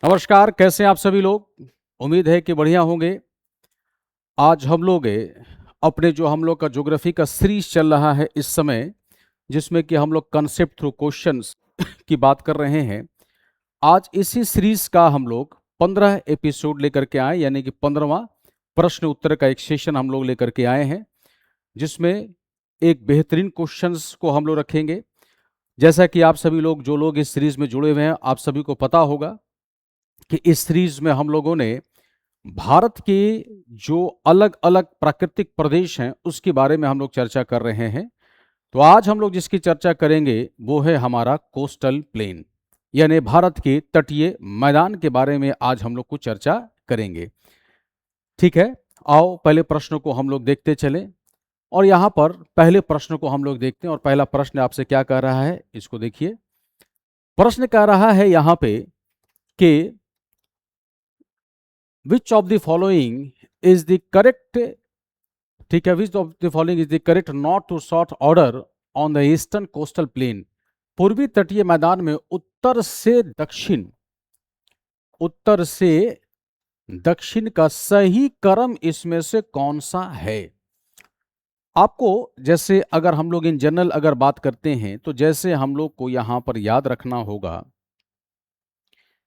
नमस्कार, कैसे हैं आप सभी लोग? उम्मीद है कि बढ़िया होंगे। आज हम लोग अपने जो हम लोग का ज्योग्राफी का सीरीज चल रहा है इस समय, जिसमें कि हम लोग कंसेप्ट थ्रू क्वेश्चंस की बात कर रहे हैं। आज इसी सीरीज का हम लोग 15 एपिसोड लेकर के आए, यानी कि 15वां प्रश्न उत्तर का एक सेशन हम लोग लेकर के आए हैं, जिसमें एक बेहतरीन क्वेश्चंस को हम लोग रखेंगे। जैसा कि आप सभी लोग जो लोग इस सीरीज में जुड़े हुए हैं, आप सभी को पता होगा कि इस सीरीज में हम लोगों ने भारत के जो अलग अलग प्राकृतिक प्रदेश हैं उसके बारे में हम लोग चर्चा कर रहे हैं। तो आज हम लोग जिसकी चर्चा करेंगे वो है हमारा कोस्टल प्लेन, यानी भारत के तटीय मैदान के बारे में आज हम लोग कुछ चर्चा करेंगे। ठीक है, आओ पहले प्रश्न को हम लोग देखते चलें। और यहाँ पर पहले प्रश्न को हम लोग देखते हैं, और पहला प्रश्न आपसे क्या कह रहा है इसको देखिए। प्रश्न कह रहा है यहाँ पे कि which of the following is the correct, ठीक है, which of the following is the correct not to short order on the eastern coastal plain. पूर्वी तटीय मैदान में उत्तर से दक्षिण का सही क्रम इसमें से कौन सा है। आपको जैसे अगर हम लोग इन जनरल अगर बात करते हैं तो जैसे हम लोग को यहां पर याद रखना होगा,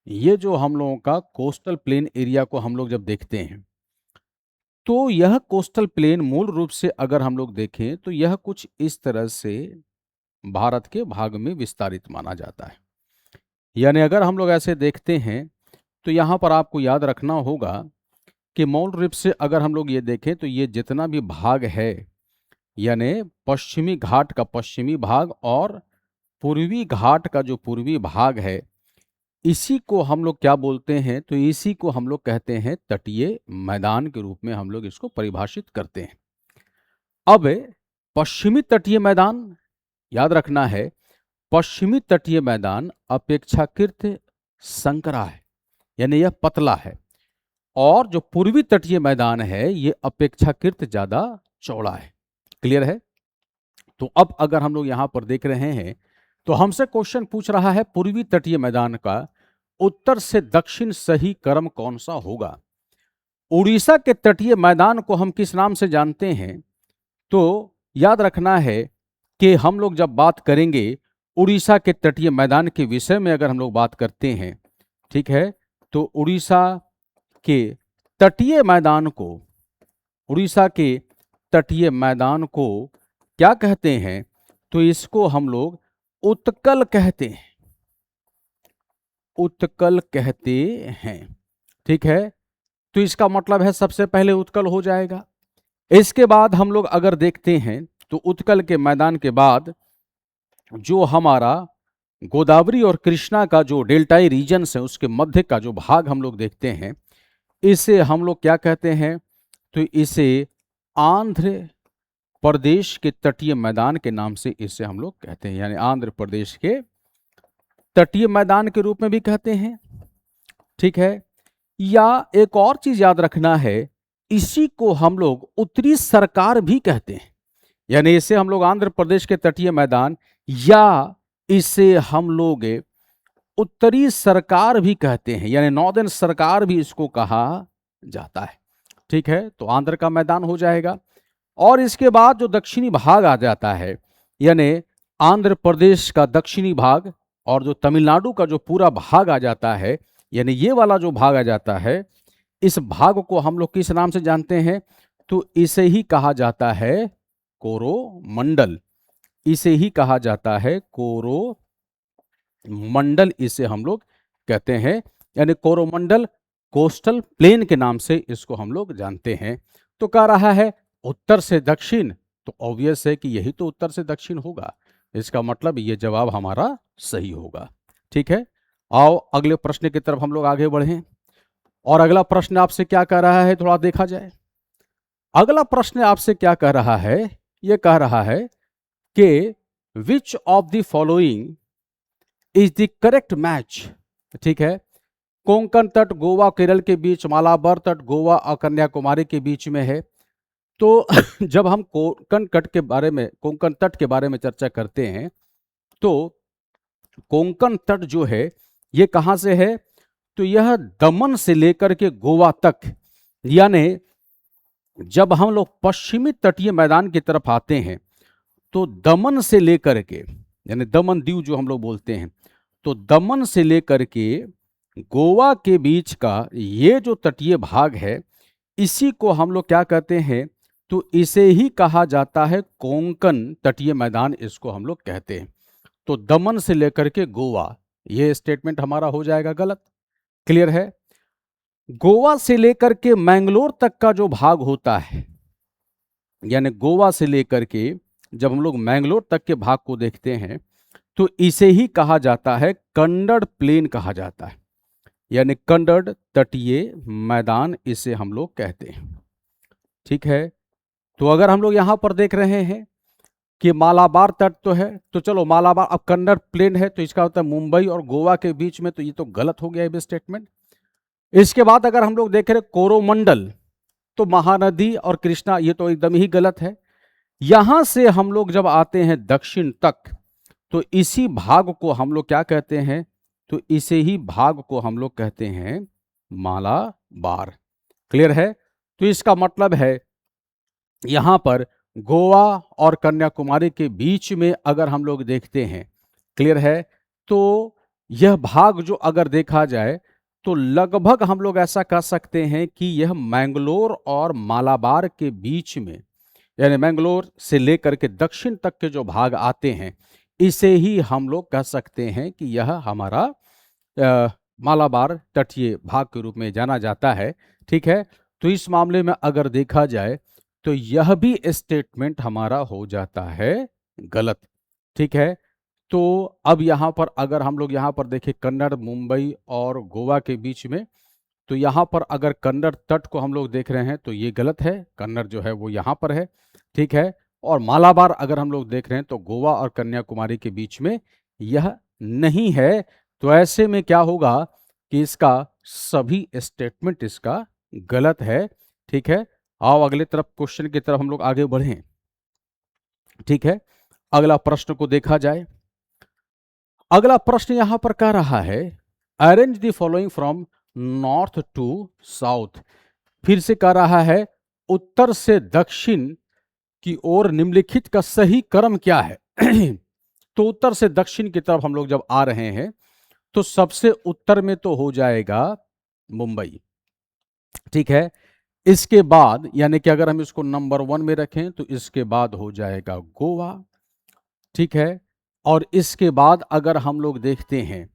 ये जो हम लोगों का कोस्टल प्लेन एरिया को हम लोग जब देखते हैं तो यह कोस्टल प्लेन मूल रूप से अगर हम लोग देखें तो यह कुछ इस तरह से भारत के भाग में विस्तारित माना जाता है। यानी अगर हम लोग ऐसे देखते हैं तो यहाँ पर आपको याद रखना होगा कि मूल रूप से अगर हम लोग ये देखें तो ये जितना भी भाग है, यानी पश्चिमी घाट का पश्चिमी भाग और पूर्वी घाट का जो पूर्वी भाग है, इसी को हम लोग क्या बोलते हैं, तो इसी को हम लोग कहते हैं तटीय मैदान के रूप में हम लोग इसको परिभाषित करते हैं। अब पश्चिमी तटीय मैदान, याद रखना है, पश्चिमी तटीय मैदान अपेक्षाकृत संकरा है, यानी यह पतला है, और जो पूर्वी तटीय मैदान है ये अपेक्षाकृत ज्यादा चौड़ा है। क्लियर है? तो अब अगर हम लोग यहां पर देख रहे हैं तो हमसे क्वेश्चन पूछ रहा है पूर्वी तटीय मैदान का उत्तर से दक्षिण सही क्रम कौन सा होगा। उड़ीसा के तटीय मैदान को हम किस नाम से जानते हैं, तो याद रखना है कि हम लोग जब बात करेंगे उड़ीसा के तटीय मैदान के विषय में अगर हम लोग बात करते हैं, ठीक है, तो तटीय मैदान को उड़ीसा के तटीय मैदान को क्या कहते हैं, तो इसको हम लोग उत्कल कहते हैं, उत्कल कहते हैं। ठीक है, तो इसका मतलब है सबसे पहले उत्कल हो जाएगा। इसके बाद हम लोग अगर देखते हैं तो उत्कल के मैदान के बाद जो हमारा गोदावरी और कृष्णा का जो डेल्टाई रीजन है उसके मध्य का जो भाग हम लोग देखते हैं, इसे हम लोग क्या कहते हैं, तो इसे आंध्र प्रदेश के तटीय मैदान के नाम से इसे हम लोग कहते हैं, यानी आंध्र प्रदेश के तटीय मैदान के रूप में भी कहते हैं। ठीक है, या एक और चीज याद रखना है, इसी को हम लोग उत्तरी सरकार भी कहते हैं, यानी इसे हम लोग आंध्र प्रदेश के तटीय मैदान या इसे हम लोग उत्तरी सरकार भी कहते हैं, यानी नॉर्दर्न सरकार भी इसको कहा जाता है। ठीक है, तो आंध्र का मैदान हो जाएगा। और इसके बाद जो दक्षिणी भाग आ जाता है, यानी आंध्र प्रदेश का दक्षिणी भाग और जो तमिलनाडु का जो पूरा भाग आ जाता है, यानी ये वाला जो भाग आ जाता है, इस भाग को हम लोग किस नाम से जानते हैं, तो इसे ही कहा जाता है कोरोमंडल। इसे ही कहा जाता है कोरोमंडल, इसे हम लोग कहते हैं, यानी कोरोमंडल कोस्टल प्लेन के नाम से इसको हम लोग जानते हैं। तो कह रहा है उत्तर से दक्षिण, तो ऑब्वियस है कि यही तो उत्तर से दक्षिण होगा, इसका मतलब ये जवाब हमारा सही होगा। ठीक है, आओ अगले प्रश्न की तरफ हम लोग आगे बढ़ें। और अगला प्रश्न आपसे क्या कह रहा है, थोड़ा देखा जाए। अगला प्रश्न आपसे क्या कह रहा है, यह कह रहा है कि which of the following is the correct match. ठीक है, कोंकण तट गोवा केरल के बीच, मालाबार तट गोवा और कन्याकुमारी के बीच में है। तो जब हम कोंकण तट के बारे में चर्चा करते हैं तो कोंकण तट जो है ये कहां से है, तो यह दमन से लेकर के गोवा तक, यानी जब हम लोग पश्चिमी तटीय मैदान की तरफ आते हैं तो दमन से लेकर के, यानी दमन दीव जो हम लोग बोलते हैं, तो दमन से लेकर के गोवा के बीच का ये जो तटीय भाग है, इसी को हम लोग क्या कहते हैं, तो इसे ही कहा जाता है कोंकण तटीय मैदान, इसको हम लोग कहते हैं। तो दमन से लेकर के गोवा, ये स्टेटमेंट हमारा हो जाएगा गलत। क्लियर है? गोवा से लेकर के मैंगलोर तक का जो भाग होता है, यानी गोवा से लेकर के जब हम लोग मैंगलोर तक के भाग को देखते हैं तो इसे ही कहा जाता है कन्नड़ प्लेन कहा जाता है, यानी कन्नड़ तटीय मैदान इसे हम लोग कहते हैं। ठीक है, तो अगर हम लोग यहां पर देख रहे हैं कि मालाबार तट तो है, तो चलो मालाबार अब कन्नड़ प्लेन है, तो इसका होता है मुंबई और गोवा के बीच में, तो ये तो गलत हो गया ये स्टेटमेंट। इसके बाद अगर हम लोग देख रहे कोरोमंडल, तो महानदी और कृष्णा, ये तो एकदम ही गलत है। यहां से हम लोग जब आते हैं दक्षिण तक, तो इसी भाग को हम लोग क्या कहते हैं, तो इसे ही भाग को हम लोग कहते हैं मालाबार। क्लियर है? तो इसका मतलब है यहां पर गोवा और कन्याकुमारी के बीच में अगर हम लोग देखते हैं, क्लियर है, तो यह भाग जो अगर देखा जाए तो लगभग हम लोग ऐसा कह सकते हैं कि यह मैंगलोर और मालाबार के बीच में, यानी मैंगलोर से लेकर के दक्षिण तक के जो भाग आते हैं, इसे ही हम लोग कह सकते हैं कि यह हमारा मालाबार तटीय भाग के रूप में जाना जाता है। ठीक है, तो इस मामले में अगर देखा जाए तो यह भी स्टेटमेंट हमारा हो जाता है गलत। ठीक है, तो अब यहां पर अगर हम लोग यहां पर देखें कन्नड़ मुंबई और गोवा के बीच में, तो यहां पर अगर कन्नड़ तट को हम लोग देख रहे हैं तो ये गलत है, कन्नड़ जो है वो यहां पर है। ठीक है, और मालाबार अगर हम लोग देख रहे हैं तो गोवा और कन्याकुमारी के बीच में यह नहीं है। तो ऐसे में क्या होगा कि इसका सभी स्टेटमेंट इसका गलत है। ठीक है, आओ अगले तरफ क्वेश्चन की तरफ हम लोग आगे बढ़ें। ठीक है, अगला प्रश्न को देखा जाए। अगला प्रश्न यहां पर कह रहा है arrange the following from north to south. फिर से कह रहा है उत्तर से दक्षिण की ओर निम्नलिखित का सही क्रम क्या है। तो उत्तर से दक्षिण की तरफ हम लोग जब आ रहे हैं तो सबसे उत्तर में तो हो जाएगा मुंबई। ठीक है, इसके बाद यानी कि अगर हम इसको नंबर 1 में रखें तो इसके बाद हो जाएगा गोवा। ठीक है, और इसके बाद अगर हम लोग देखते हैं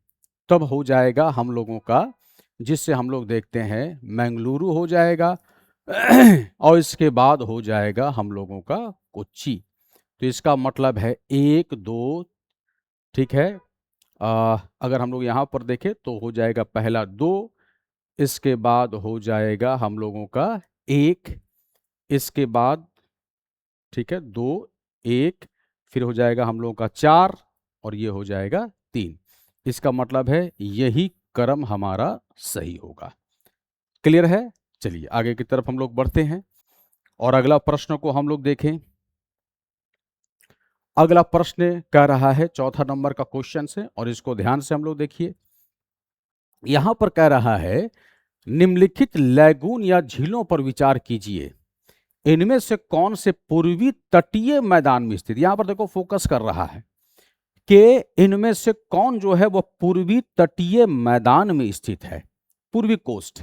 तब हो जाएगा हम लोगों का, जिससे हम लोग देखते हैं मैंगलुरु हो जाएगा और इसके बाद हो जाएगा हम लोगों का कोच्चि। तो इसका मतलब है 1 2। ठीक है, अगर हम लोग यहाँ पर देखें तो हो जाएगा पहला 2, इसके बाद हो जाएगा हम लोगों का 1, इसके बाद ठीक है 2 1, फिर हो जाएगा हम लोगों का 4 और ये हो जाएगा 3। इसका मतलब है यही क्रम हमारा सही होगा। क्लियर है? चलिए आगे की तरफ हम लोग बढ़ते हैं और अगला प्रश्न को हम लोग देखें। अगला प्रश्न कह रहा है, चौथा नंबर का क्वेश्चन है और इसको ध्यान से हम लोग देखिए। यहां पर कह रहा है निम्नलिखित लैगून या झीलों पर विचार कीजिए, इनमें से कौन से पूर्वी तटीय मैदान में स्थित। यहां पर देखो फोकस कर रहा है कि इनमें से कौन जो है वो पूर्वी तटीय मैदान में स्थित है, पूर्वी कोस्ट।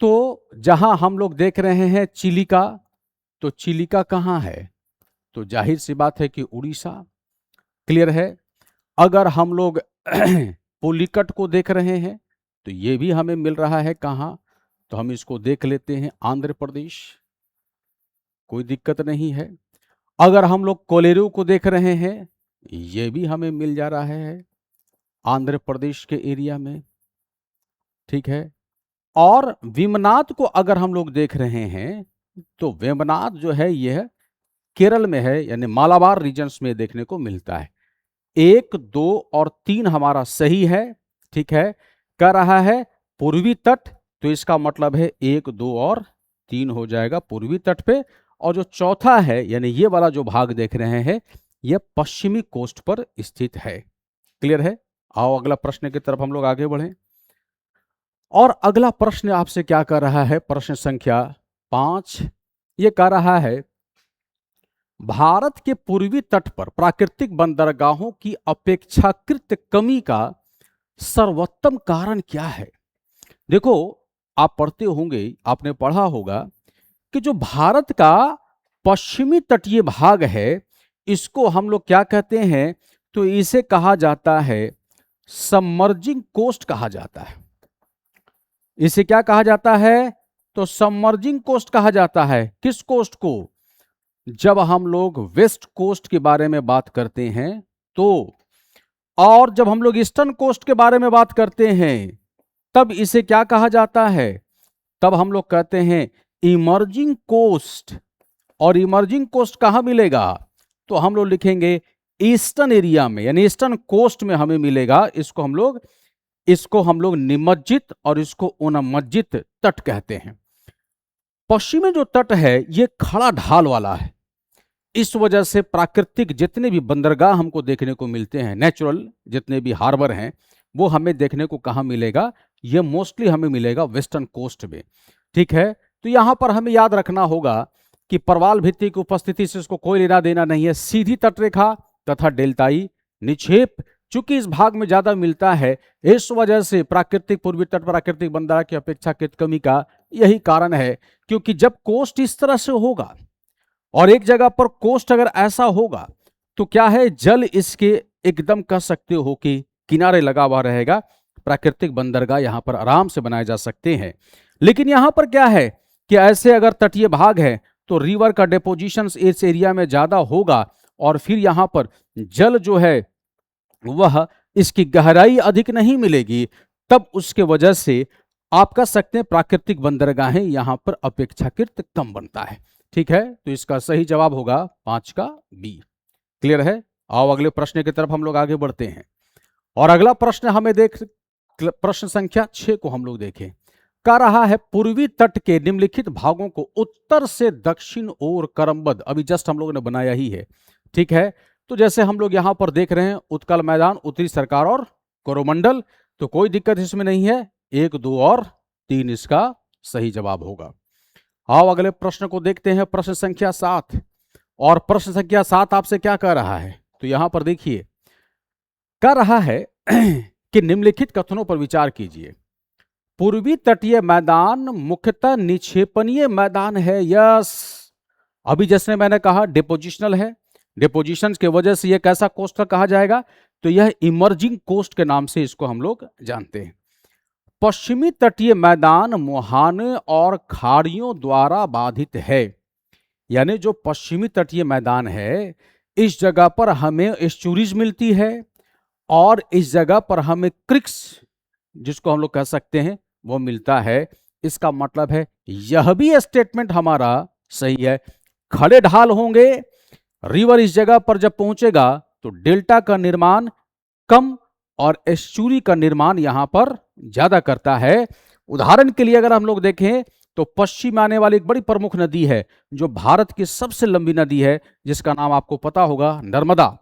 तो जहां हम लोग देख रहे हैं चिलिका, तो चिलिका कहां है, तो जाहिर सी बात है कि उड़ीसा। क्लियर है? अगर हम लोग पुलिकट को देख रहे हैं तो ये भी हमें मिल रहा है कहां, तो हम इसको देख लेते हैं आंध्र प्रदेश, कोई दिक्कत नहीं है। अगर हम लोग कोलेरू को देख रहे हैं ये भी हमें मिल जा रहा है आंध्र प्रदेश के एरिया में। ठीक है, और वेमनाथ को अगर हम लोग देख रहे हैं तो वेमनाथ जो है यह केरल में है, यानी मालाबार रीजन्स में देखने को मिलता है। 1 2 और 3 हमारा सही है। ठीक है, कह रहा है पूर्वी तट, तो इसका मतलब है 1 2 और 3 हो जाएगा पूर्वी तट पे, और जो चौथा है यानी ये वाला जो भाग देख रहे हैं यह पश्चिमी कोस्ट पर स्थित है। क्लियर है? आओ अगला प्रश्न की तरफ हम लोग आगे बढ़ें। और अगला प्रश्न आपसे क्या कर रहा है, प्रश्न संख्या 5, ये कह रहा है भारत के पूर्वी तट पर प्राकृतिक बंदरगाहों की अपेक्षाकृत कमी का सर्वोत्तम कारण क्या है। देखो, आप पढ़ते होंगे, आपने पढ़ा होगा कि जो भारत का पश्चिमी तटीय भाग है, इसको हम लोग क्या कहते हैं, तो इसे कहा जाता है सबमर्जिंग कोस्ट कहा जाता है। इसे क्या कहा जाता है, तो सबमर्जिंग कोस्ट कहा जाता है। किस कोस्ट को, जब हम लोग वेस्ट कोस्ट के बारे में बात करते हैं तो, और जब हम लोग ईस्टर्न कोस्ट के बारे में बात करते हैं तब इसे क्या कहा जाता है, तब हम लोग कहते हैं इमर्जिंग कोस्ट। और इमर्जिंग कोस्ट कहां मिलेगा, तो हम लोग लिखेंगे ईस्टर्न एरिया में, यानी ईस्टर्न कोस्ट में हमें मिलेगा। इसको हम लोग निमज्जित और इसको उन्मज्जित तट कहते हैं। पश्चिमी जो तट है ये खड़ा ढाल वाला है, इस वजह से प्राकृतिक जितने भी बंदरगाह हमको देखने को मिलते हैं, नेचुरल जितने भी हार्बर हैं, वो हमें देखने को कहाँ मिलेगा, ये मोस्टली हमें मिलेगा वेस्टर्न कोस्ट में। ठीक है, तो यहां पर हमें याद रखना होगा कि परवाल भित्ति की उपस्थिति से इसको कोई लेना देना नहीं है। सीधी तटरेखा तथा डेल्टाई निक्षेप चूंकि इस भाग में ज्यादा मिलता है, इस वजह से प्राकृतिक पूर्वी तट प्राकृतिक बंदरगाह की अपेक्षाकृत कमी का यही कारण है। क्योंकि जब कोस्ट इस तरह से होगा और एक जगह पर कोस्ट अगर ऐसा होगा तो क्या है, जल इसके एकदम कह सकते हो कि किनारे लगा हुआ रहेगा, प्राकृतिक बंदरगाह यहां पर आराम से बनाए जा सकते हैं। लेकिन यहां पर क्या है कि ऐसे अगर तटीय भाग है तो रिवर का डिपोजिशन इस एरिया में ज्यादा होगा और फिर यहां पर जल जो है वह इसकी गहराई अधिक नहीं मिलेगी, तब उसके वजह से आप कह सकते हैं प्राकृतिक बंदरगाहें यहां पर अपेक्षाकृत कम बनता है। ठीक है, तो इसका सही जवाब होगा 5 का बी। क्लियर है। आओ अगले प्रश्न की तरफ हम लोग आगे बढ़ते हैं। और अगला प्रश्न हमें प्रश्न संख्या 6 को हम लोग देखें। कह रहा है पूर्वी तट के निम्नलिखित भागों को उत्तर से दक्षिण ओर क्रमबद्ध, अभी जस्ट हम लोगों ने बनाया ही है। ठीक है, तो जैसे हम लोग यहां पर देख रहे हैं उत्कल मैदान, उत्तरी सरकार और कोरोमंडल, तो कोई दिक्कत इसमें नहीं है। 1, 2 और 3 इसका सही जवाब होगा। आओ अगले प्रश्न को देखते हैं, प्रश्न संख्या 7। और प्रश्न संख्या 7 आपसे क्या कह रहा है, तो यहां पर देखिए कह रहा है कि निम्नलिखित कथनों पर विचार कीजिए। पूर्वी तटीय मैदान मुख्यतः निक्षेपणीय मैदान है। यस, अभी जैसे मैंने कहा डिपोजिशनल है, डिपोजिशन की वजह से यह कैसा कोस्ट कहा जाएगा, तो यह इमर्जिंग कोस्ट के नाम से इसको हम लोग जानते हैं। पश्चिमी तटीय मैदान मुहाने और खाड़ियों द्वारा बाधित है, यानी जो पश्चिमी तटीय मैदान है इस जगह पर हमें एस्चुरीज मिलती है और इस जगह पर हमें क्रिक्स जिसको हम लोग कह सकते हैं वो मिलता है। इसका मतलब है यह भी स्टेटमेंट हमारा सही है। खड़े ढाल होंगे, रिवर इस जगह पर जब पहुंचेगा तो डेल्टा का निर्माण कम और एस्चुरी का निर्माण यहां पर ज्यादा करता है। उदाहरण के लिए अगर हम लोग देखें तो पश्चिम में आने वाली एक बड़ी प्रमुख नदी है जो भारत की सबसे लंबी नदी है, जिसका नाम आपको पता होगा, नर्मदा।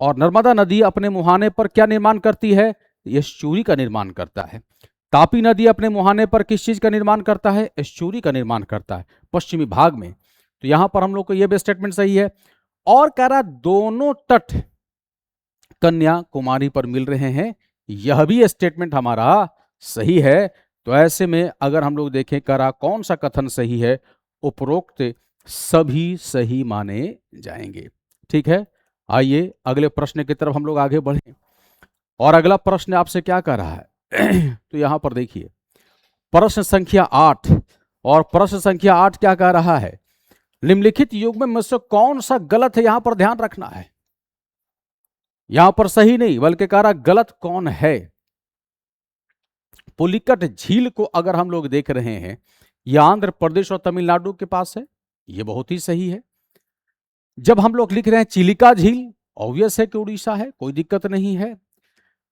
और नर्मदा नदी अपने मुहाने पर क्या निर्माण करती है, एस्चुरी का निर्माण करता है। तापी नदी अपने मुहाने पर किस चीज का निर्माण करता है, एस्चुरी का निर्माण करता है पश्चिमी भाग में। तो यहां पर हम लोग को यह भी स्टेटमेंट सही है। और कह रहा दोनों तट कन्याकुमारी पर मिल रहे हैं, यह भी स्टेटमेंट हमारा सही है। तो ऐसे में अगर हम लोग देखें करा कौन सा कथन सही है, उपरोक्त सभी सही माने जाएंगे। ठीक है, आइए अगले प्रश्न की तरफ हम लोग आगे बढ़ें। और अगला प्रश्न आपसे क्या कह रहा है तो यहां पर देखिए प्रश्न संख्या 8। और प्रश्न संख्या 8 क्या कह रहा है, निम्नलिखित युग्म में से कौन सा गलत है, यहां पर ध्यान रखना है। यहां पर सही नहीं बल्कि कह रहा गलत कौन है। पुलिकट झील को अगर हम लोग देख रहे हैं, यह आंध्र प्रदेश और तमिलनाडु के पास है, यह बहुत ही सही है। जब हम लोग लिख रहे हैं चिलिका झील, ऑब्वियस है कि उड़ीसा है, कोई दिक्कत नहीं है।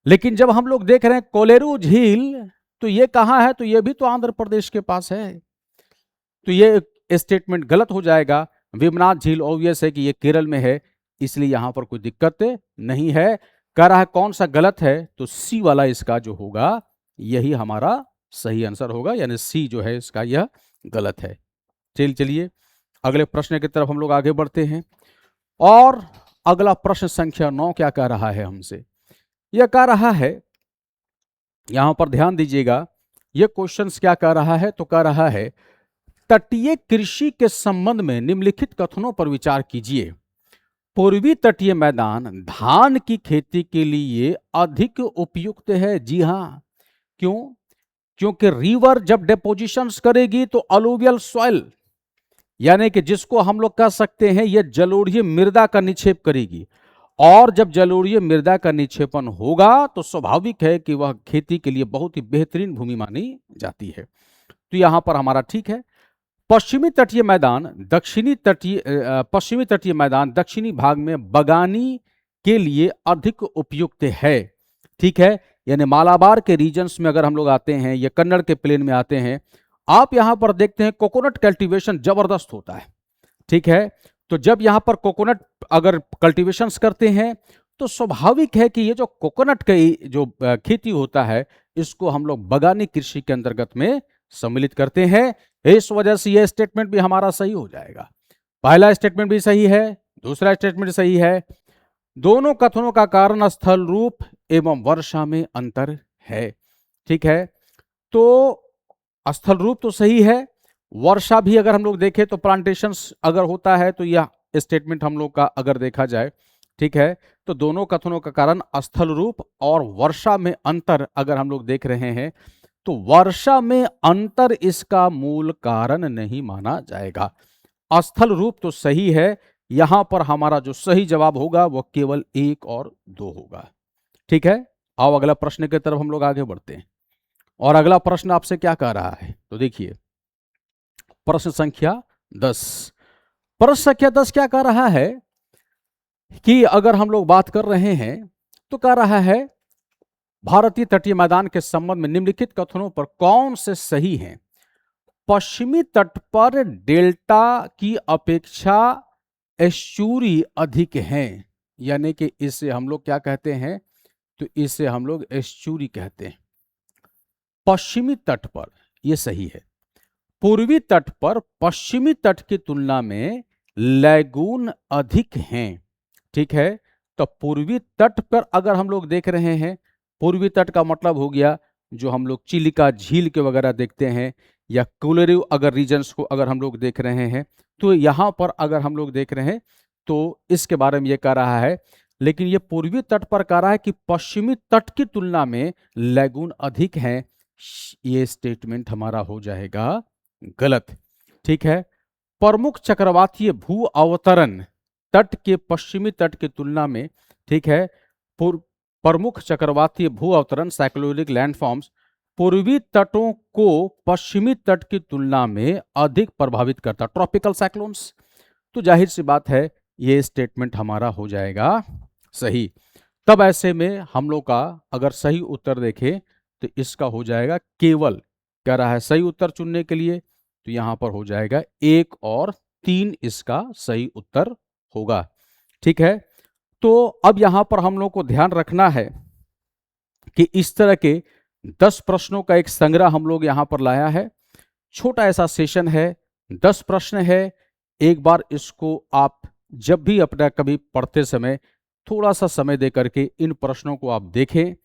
लेकिन जब हम लोग देख रहे हैं कोलेरू झील, तो यह कहां है, तो यह भी तो आंध्र प्रदेश के पास है, तो यह स्टेटमेंट गलत हो जाएगा। विमनाथ झील ऑब्वियस है कि यह केरल में है, इसलिए यहां पर कोई दिक्कत नहीं है। कह रहा है कौन सा गलत है, तो सी वाला इसका जो होगा यही हमारा सही आंसर होगा, यानी सी जो है इसका यह गलत है। चलिए अगले प्रश्न की तरफ हम लोग आगे बढ़ते हैं। और अगला प्रश्न संख्या 9 क्या कह रहा है हमसे? यह कह रहा है, यहां पर ध्यान दीजिएगा, यह क्वेश्चंस क्या कह रहा है? तो कह रहा है तटीय कृषि के संबंध में निम्नलिखित कथनों पर विचार कीजिए। पूर्वी तटीय मैदान धान की खेती के लिए अधिक उपयुक्त है। जी हां, क्यों? क्योंकि रिवर जब डिपोजिशंस करेगी तो अलूवियल सॉइल, यानी कि जिसको हम लोग कह सकते हैं यह जलोढ़ीय मृदा का निक्षेप करेगी, और जब जलोढ़ीय मृदा का निक्षेपण होगा तो स्वाभाविक है कि वह खेती के लिए बहुत ही बेहतरीन भूमि मानी जाती है। तो यहां पर हमारा ठीक है। पश्चिमी तटीय मैदान दक्षिणी भाग में बगानी के लिए अधिक उपयुक्त है। ठीक है, यानी मालाबार के रीजन्स में अगर हम लोग आते हैं या कन्नड़ के प्लेन में आते हैं, आप यहां पर देखते हैं कोकोनट कल्टीवेशन जबरदस्त होता है। ठीक है, तो जब यहां पर कोकोनट अगर कल्टीवेशंस करते हैं तो स्वाभाविक है कि ये जो कोकोनट की जो खेती होता है इसको हम लोग बगानी कृषि के अंतर्गत में सम्मिलित करते हैं। इस वजह से यह स्टेटमेंट भी हमारा सही हो जाएगा। पहला स्टेटमेंट भी सही है, दूसरा स्टेटमेंट सही है। दोनों कथनों का कारण स्थल रूप एवं वर्षा में अंतर है। ठीक है, तो स्थल रूप तो सही है, वर्षा भी अगर हम लोग देखें तो प्लांटेशंस अगर होता है तो यह स्टेटमेंट हम लोग का अगर देखा जाए, ठीक है, तो दोनों कथनों का कारण स्थल रूप और वर्षा में अंतर अगर हम लोग देख रहे हैं तो वर्षा में अंतर इसका मूल कारण नहीं माना जाएगा। स्थल रूप तो सही है, यहां पर हमारा जो सही जवाब होगा वह केवल 1 और 2 होगा। ठीक है, आओ अगला प्रश्न की तरफ हम लोग आगे बढ़ते हैं। और अगला प्रश्न आपसे क्या कह रहा है? तो देखिए प्रश्न संख्या 10। प्रश्न संख्या 10 क्या कह रहा है कि अगर हम लोग बात कर रहे हैं तो कह रहा है भारतीय तटीय मैदान के संबंध में निम्नलिखित कथनों पर कौन से सही हैं? पश्चिमी तट पर डेल्टा की अपेक्षा एस्चुरी अधिक हैं, यानी कि इसे हम लोग क्या कहते हैं? तो इसे हम लोग एस्चुरी कहते हैं। पश्चिमी तट पर यह सही है। पूर्वी तट पर पश्चिमी तट की तुलना में लैगून अधिक हैं। ठीक है, तो पूर्वी तट पर अगर हम लोग देख रहे हैं, पूर्वी तट का मतलब हो गया जो हम लोग चिलिका झील के वगैरह देखते हैं, या कुलरिव अगर रीजन्स को अगर हम लोग देख रहे हैं, तो यहां पर अगर हम लोग देख रहे हैं तो इसके बारे में ये कह रहा है। लेकिन ये पूर्वी तट पर कह रहा है कि पश्चिमी तट की तुलना में लैगून अधिक हैं। ये स्टेटमेंट हमारा हो जाएगा गलत। ठीक है, प्रमुख चक्रवातीय भू अवतरण तट के पश्चिमी तट की तुलना में, ठीक है, प्रमुख चक्रवातीय भू अवतरण साइक्लोनिक लैंडफॉर्म्स पूर्वी तटों को पश्चिमी तट की तुलना में अधिक प्रभावित करता, ट्रॉपिकल साइक्लोन्स। तो जाहिर सी बात है ये स्टेटमेंट हमारा हो जाएगा सही। तब ऐसे में हम लोग का अगर सही उत्तर देखें तो इसका हो जाएगा केवल, कह रहा है सही उत्तर चुनने के लिए, तो यहां पर हो जाएगा 1 और 3 इसका सही उत्तर होगा। ठीक है, तो अब यहां पर हम लोग को ध्यान रखना है कि इस तरह के 10 प्रश्नों का एक संग्रह हम लोग यहां पर लाया है। छोटा ऐसा सेशन है, 10 प्रश्न है। एक बार इसको आप जब भी अपना कभी पढ़ते समय थोड़ा सा समय दे करके इन प्रश्नों को आप देखें,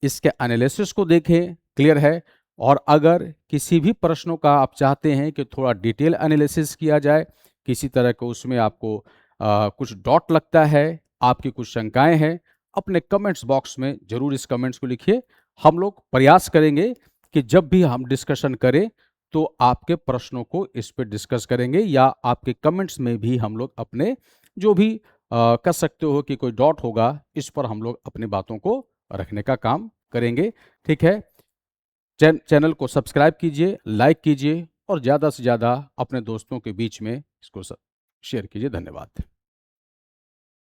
इसके एनालिसिस को देखें, क्लियर है। और अगर किसी भी प्रश्नों का आप चाहते हैं कि थोड़ा डिटेल एनालिसिस किया जाए, किसी तरह को उसमें आपको कुछ डॉट लगता है, आपकी कुछ शंकाएं हैं, अपने कमेंट्स बॉक्स में जरूर इस कमेंट्स को लिखिए। हम लोग प्रयास करेंगे कि जब भी हम डिस्कशन करें तो आपके प्रश्नों को इस पर डिस्कस करेंगे, या आपके कमेंट्स में भी हम लोग अपने जो भी कह सकते हो कि कोई डॉट होगा, इस पर हम लोग अपनी बातों को रखने का काम करेंगे। ठीक है, चैनल को सब्सक्राइब कीजिए, लाइक कीजिए और ज़्यादा से ज़्यादा अपने दोस्तों के बीच में इसको शेयर कीजिए। धन्यवाद।